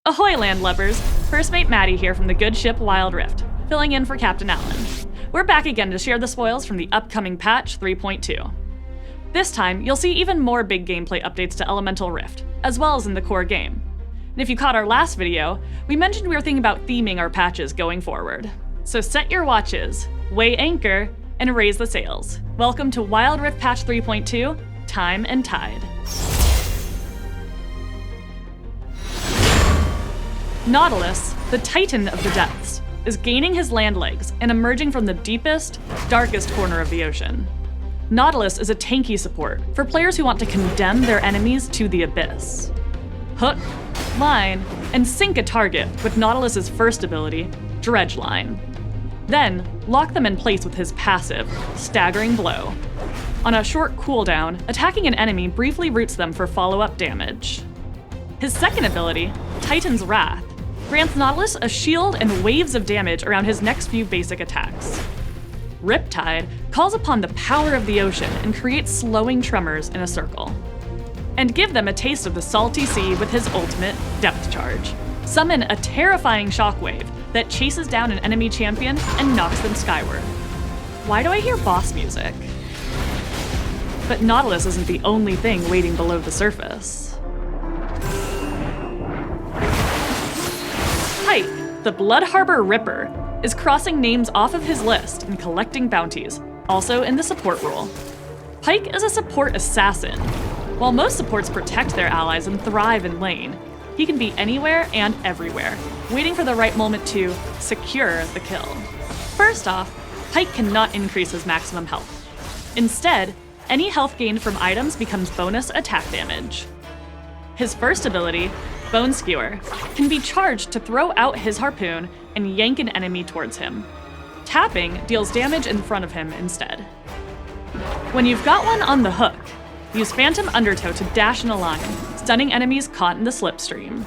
Ahoy landlubbers! First mate Maddy here from the good ship Wild Rift, filling in for Captain Allen. We're back again to share the spoils from the upcoming patch 3.2. This time, you'll see even more big gameplay updates to Elemental Rift, as well as in the core game. And if you caught our last video, we mentioned we were thinking about theming our patches going forward. So set your watches, weigh anchor, and raise the sails. Welcome to Wild Rift Patch 3.2, Time and Tide. Nautilus, the Titan of the depths, is gaining his land legs and emerging from the deepest, darkest corner of the ocean. Nautilus is a tanky support for players who want to condemn their enemies to the abyss. Hook, line, and sink a target with Nautilus's first ability, Dredge Line. Then, lock them in place with his passive, Staggering Blow. On a short cooldown, attacking an enemy briefly roots them for follow-up damage. His second ability, Titan's Wrath, grants Nautilus a shield and waves of damage around his next few basic attacks. Riptide calls upon the power of the ocean and creates slowing tremors in a circle. And give them a taste of the salty sea with his ultimate, Depth Charge. Summon a terrifying shockwave that chases down an enemy champion and knocks them skyward. Why do I hear boss music? But Nautilus isn't the only thing waiting below the surface. Pike, the Blood Harbor Ripper, is crossing names off of his list and collecting bounties, also in the support role. Pike is a support assassin. While most supports protect their allies and thrive in lane, he can be anywhere and everywhere, waiting for the right moment to secure the kill. First off, Pike cannot increase his maximum health. Instead, any health gained from items becomes bonus attack damage. His first ability, Bone Skewer, can be charged to throw out his harpoon and yank an enemy towards him. Tapping deals damage in front of him instead. When you've got one on the hook, use Phantom Undertow to dash in a line, stunning enemies caught in the slipstream.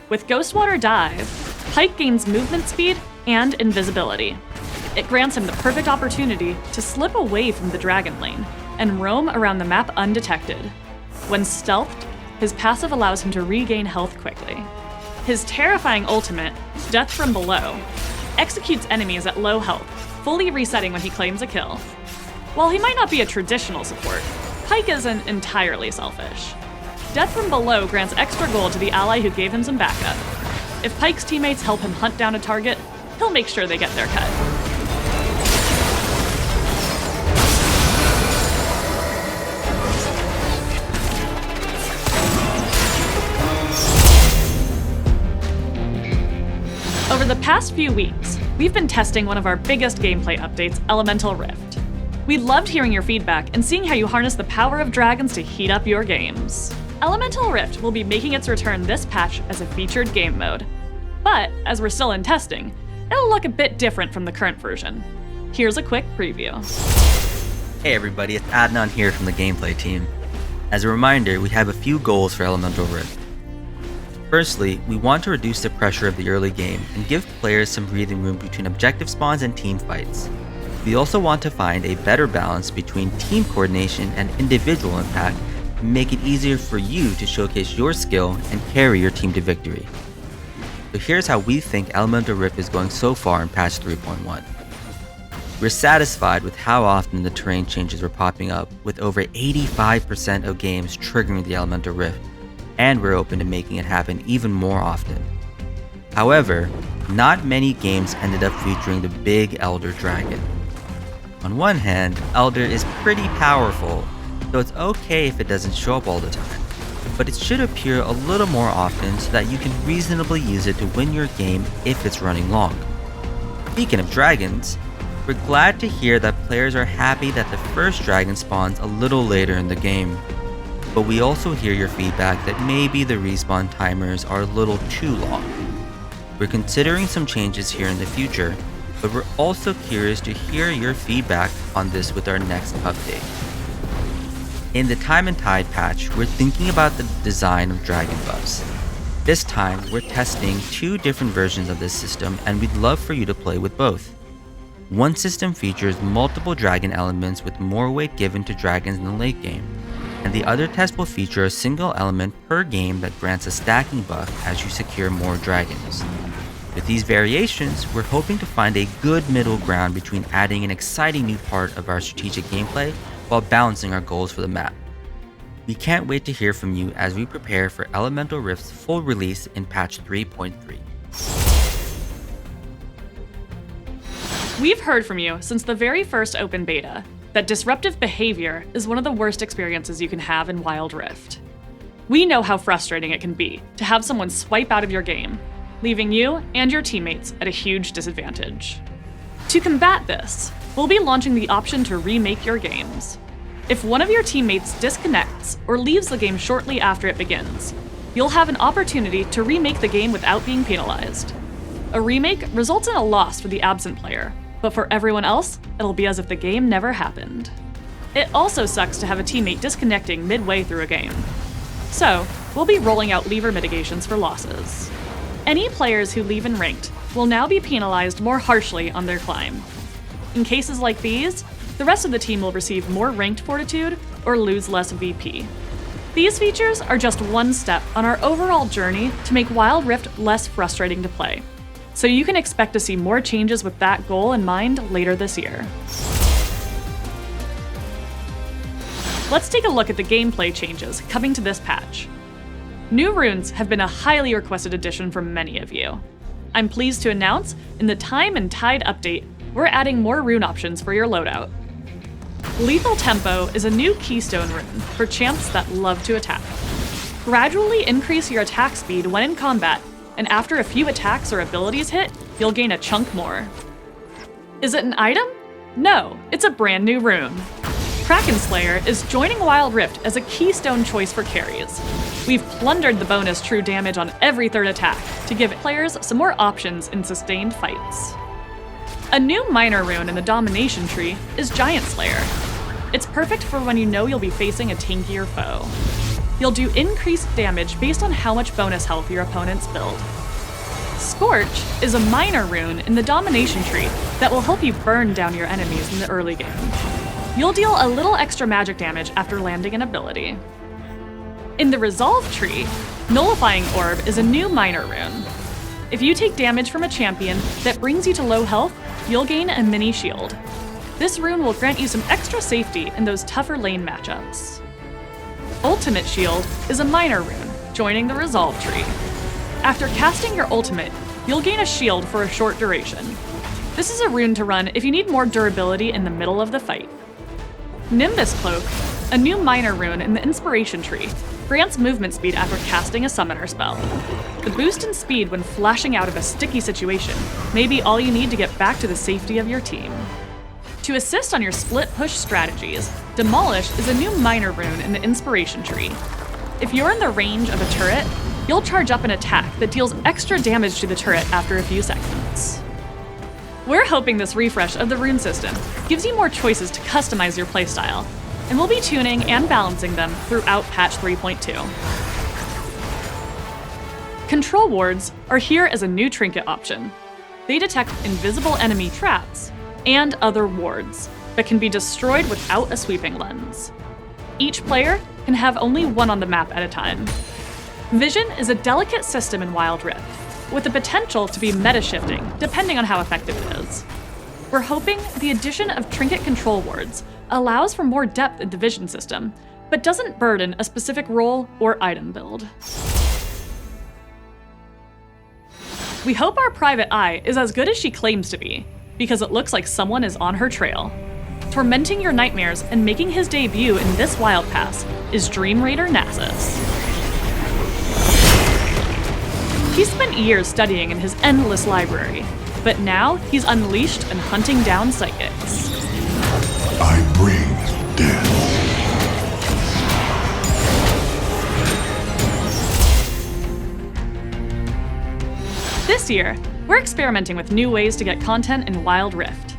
With Ghostwater Dive, Pike gains movement speed and invisibility. It grants him the perfect opportunity to slip away from the dragon lane and roam around the map undetected. When stealthed, his passive allows him to regain health quickly. His terrifying ultimate, Death from Below, executes enemies at low health, fully resetting when he claims a kill. While he might not be a traditional support, Pike isn't entirely selfish. Death from Below grants extra gold to the ally who gave him some backup. If Pike's teammates help him hunt down a target, he'll make sure they get their cut. Over the past few weeks, we've been testing one of our biggest gameplay updates, Elemental Rift. We loved hearing your feedback and seeing how you harness the power of dragons to heat up your games. Elemental Rift will be making its return this patch as a featured game mode. But, as we're still in testing, it'll look a bit different from the current version. Here's a quick preview. Hey everybody, it's Adnan here from the gameplay team. As a reminder, we have a few goals for Elemental Rift. Firstly, we want to reduce the pressure of the early game and give players some breathing room between objective spawns and team fights. We also want to find a better balance between team coordination and individual impact and make it easier for you to showcase your skill and carry your team to victory. So here's how we think Elemental Rift is going so far in patch 3.1. We're satisfied with how often the terrain changes are popping up, with over 85% of games triggering the Elemental Rift, and we're open to making it happen even more often. However, not many games ended up featuring the big Elder Dragon. On one hand, Elder is pretty powerful, so it's okay if it doesn't show up all the time, but it should appear a little more often so that you can reasonably use it to win your game if it's running long. Speaking of dragons, we're glad to hear that players are happy that the first dragon spawns a little later in the game. But we also hear your feedback that maybe the respawn timers are a little too long. We're considering some changes here in the future, but we're also curious to hear your feedback on this with our next update. In the Time and Tide patch, we're thinking about the design of dragon buffs. This time, we're testing 2 different versions of this system, and we'd love for you to play with both. One system features multiple dragon elements with more weight given to dragons in the late game. and the other test will feature a single element per game that grants a stacking buff as you secure more dragons. With these variations, we're hoping to find a good middle ground between adding an exciting new part of our strategic gameplay while balancing our goals for the map. We can't wait to hear from you as we prepare for Elemental Rift's full release in patch 3.3. We've heard from you since the very first open beta that disruptive behavior is one of the worst experiences you can have in Wild Rift. We know how frustrating it can be to have someone swipe out of your game, leaving you and your teammates at a huge disadvantage. To combat this, we'll be launching the option to remake your games. If one of your teammates disconnects or leaves the game shortly after it begins, you'll have an opportunity to remake the game without being penalized. A remake results in a loss for the absent player, but for everyone else, it'll be as if the game never happened. It also sucks to have a teammate disconnecting midway through a game. So, we'll be rolling out lever mitigations for losses. Any players who leave in ranked will now be penalized more harshly on their climb. In cases like these, the rest of the team will receive more ranked fortitude or lose less VP. These features are just one step on our overall journey to make Wild Rift less frustrating to play, so you can expect to see more changes with that goal in mind later this year. Let's take a look at the gameplay changes coming to this patch. New runes have been a highly requested addition from many of you. I'm pleased to announce, in the Time and Tide update, we're adding more rune options for your loadout. Lethal Tempo is a new keystone rune for champs that love to attack. Gradually increase your attack speed when in combat, and after a few attacks or abilities hit, you'll gain a chunk more. Is it an item? No, it's a brand new rune. Kraken Slayer is joining Wild Rift as a keystone choice for carries. We've plundered the bonus true damage on every third attack to give players some more options in sustained fights. A new minor rune in the Domination tree is Giant Slayer. It's perfect for when you know you'll be facing a tankier foe. You'll do increased damage based on how much bonus health your opponents build. Scorch is a minor rune in the Domination tree that will help you burn down your enemies in the early game. You'll deal a little extra magic damage after landing an ability. In the Resolve tree, Nullifying Orb is a new minor rune. If you take damage from a champion that brings you to low health, you'll gain a mini shield. This rune will grant you some extra safety in those tougher lane matchups. Ultimate Shield is a minor rune, joining the Resolve tree. After casting your ultimate, you'll gain a shield for a short duration. This is a rune to run if you need more durability in the middle of the fight. Nimbus Cloak, a new minor rune in the Inspiration tree, grants movement speed after casting a summoner spell. The boost in speed when flashing out of a sticky situation may be all you need to get back to the safety of your team. To assist on your split push strategies, Demolish is a new minor rune in the Inspiration tree. If you're in the range of a turret, you'll charge up an attack that deals extra damage to the turret after a few seconds. We're hoping this refresh of the rune system gives you more choices to customize your playstyle, and we'll be tuning and balancing them throughout patch 3.2. Control wards are here as a new trinket option. They detect invisible enemy traps and other wards that can be destroyed without a sweeping lens. Each player can have only one on the map at a time. Vision is a delicate system in Wild Rift, with the potential to be meta-shifting depending on how effective it is. We're hoping the addition of trinket control wards allows for more depth in the vision system, but doesn't burden a specific role or item build. We hope our private eye is as good as she claims to be, because it looks like someone is on her trail. Tormenting your nightmares and making his debut in this Wild Pass is Dream Raider Nasus. He's spent years studying in his endless library, but now he's unleashed and hunting down psychics. I bring death. This year, we're experimenting with new ways to get content in Wild Rift.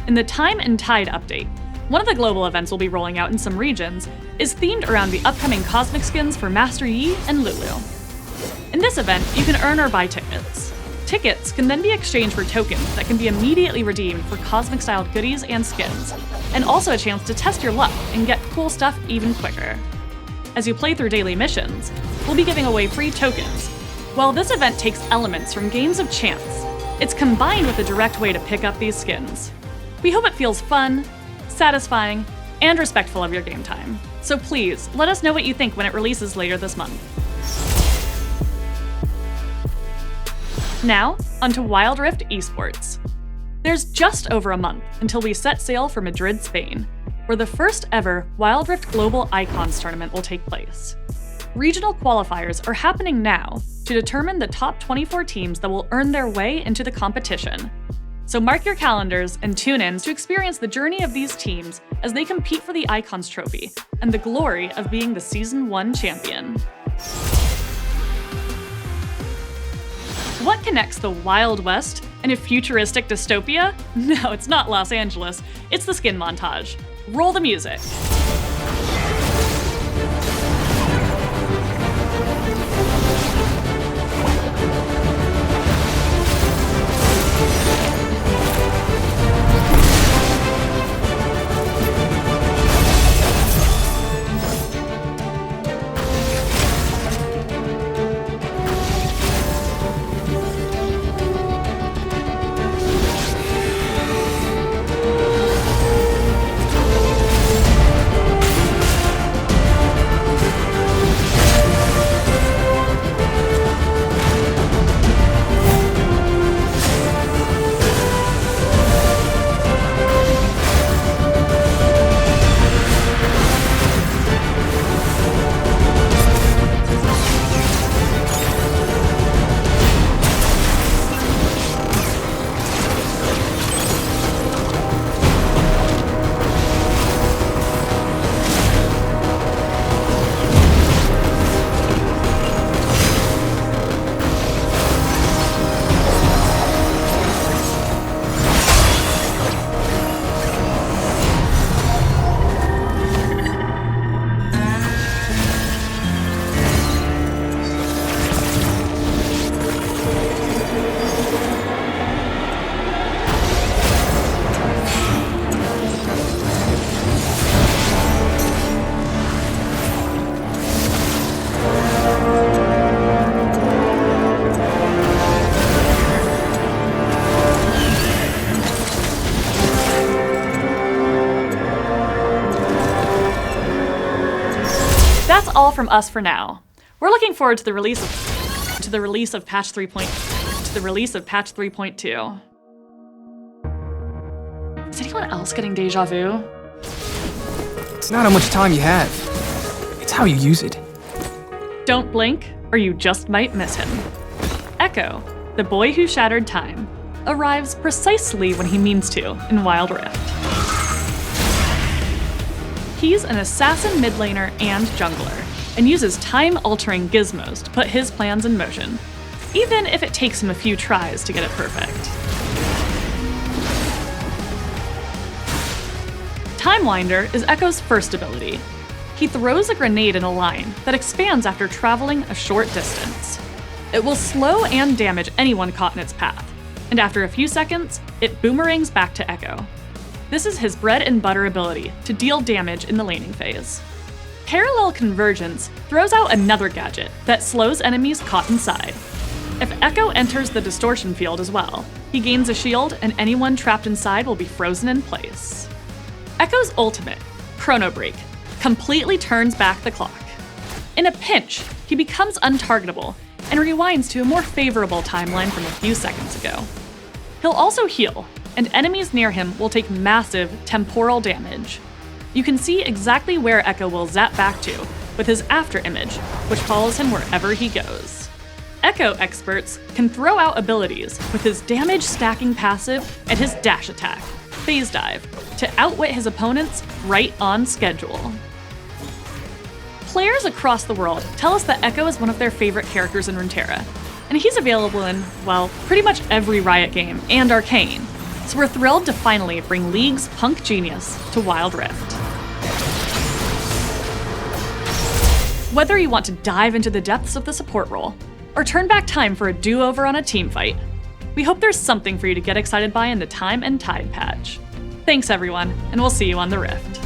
In the Time and Tide update, one of the global events we'll be rolling out in some regions is themed around the upcoming cosmic skins for Master Yi and Lulu. In this event, you can earn or buy tickets. Tickets can then be exchanged for tokens that can be immediately redeemed for cosmic-styled goodies and skins, and also a chance to test your luck and get cool stuff even quicker. As you play through daily missions, we'll be giving away free tokens. While this event takes elements from games of chance, it's combined with a direct way to pick up these skins. We hope it feels fun, satisfying, and respectful of your game time. So please, let us know what you think when it releases later this month. Now, onto Wild Rift Esports. There's just over a month until we set sail for Madrid, Spain, where the first ever Wild Rift Global Icons tournament will take place. Regional qualifiers are happening now to determine the top 24 teams that will earn their way into the competition. So mark your calendars and tune in to experience the journey of these teams as they compete for the Icons trophy and the glory of being the Season 1 champion. What connects the Wild West and a futuristic dystopia? No, it's not Los Angeles, it's the skin montage. Roll the music. That's all from us for now. We're looking forward to the release of patch 3.2. Is anyone else getting deja vu? It's not how much time you have. It's how you use it. Don't blink, or you just might miss him. Echo, the boy who shattered time, arrives precisely when he means to in Wild Rift. He's an assassin mid laner and jungler, and uses time-altering gizmos to put his plans in motion, even if it takes him a few tries to get it perfect. Timewinder is Echo's first ability. He throws a grenade in a line that expands after traveling a short distance. It will slow and damage anyone caught in its path, and after a few seconds, it boomerangs back to Echo. This is his bread and butter ability to deal damage in the laning phase. Parallel Convergence throws out another gadget that slows enemies caught inside. If Echo enters the distortion field as well, he gains a shield and anyone trapped inside will be frozen in place. Echo's ultimate, Chrono Break, completely turns back the clock. In a pinch, he becomes untargetable and rewinds to a more favorable timeline from a few seconds ago. He'll also heal, and enemies near him will take massive temporal damage. You can see exactly where Echo will zap back to with his after image, which follows him wherever he goes. Echo experts can throw out abilities with his damage stacking passive and his dash attack, Phase Dive, to outwit his opponents right on schedule. Players across the world tell us that Echo is one of their favorite characters in Runeterra, and he's available in, well, pretty much every Riot game and Arcane, so we're thrilled to finally bring League's punk genius to Wild Rift. Whether you want to dive into the depths of the support role, or turn back time for a do-over on a team fight, we hope there's something for you to get excited by in the Time and Tide patch. Thanks everyone, and we'll see you on the Rift.